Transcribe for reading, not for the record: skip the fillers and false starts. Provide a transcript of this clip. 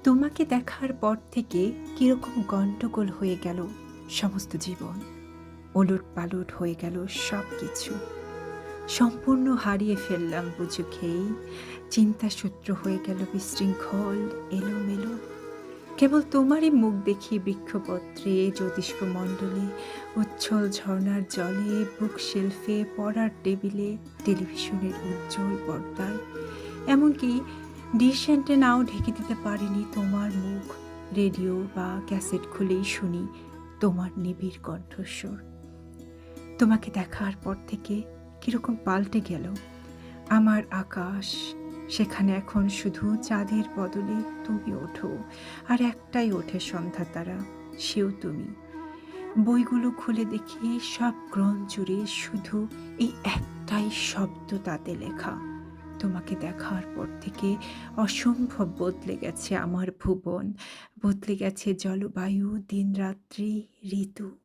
তোমাকে দেখার পর থেকে কিরকম গন্ডগোল হয়ে গেল সমস্ত জীবন। ওলটপালট হয়ে গেল সবকিছু। সম্পূর্ণ হারিয়ে ফেললাম বুঝো খেয়েই। চিন্তাসূত্র হয়ে গেল বিশৃঙ্খল, এলোমেলো। কেবল তোমারই মুখ দেখি বৃক্ষপত্রে, জ্যোতিষ্কমণ্ডলে, উচ্ছল ঝরনার জলে, বুক শেলফে, পড়ার টেবিলে, টেলিভিশনের উজ্জ্বল পর্দায়। এমনকি ডিশ অ্যান্টেনাও ঢেকে দিতে পারেনি তোমার মুখ। রেডিও বা ক্যাসেট খুলেই শুনি তোমার নিবিড় কণ্ঠস্বর। তোমাকে দেখার পর থেকে কিরকম পাল্টে গেল আমার আকাশ। সেখানে এখন শুধু চাঁদের বদলে তুমি ওঠো, আর একটাই ওঠে সন্ধ্যা তারা, সেও তুমি। বইগুলো খুলে দেখি সব গ্রন্থ জুড়ে শুধু এই একটাই শব্দ তাতে লেখা। তোমাকে দেখার পর থেকে অসম্ভব বদলে গেছে আমার ভুবন, বদলে গেছে জলবায়ু, দিনরাত্রি, ঋতু।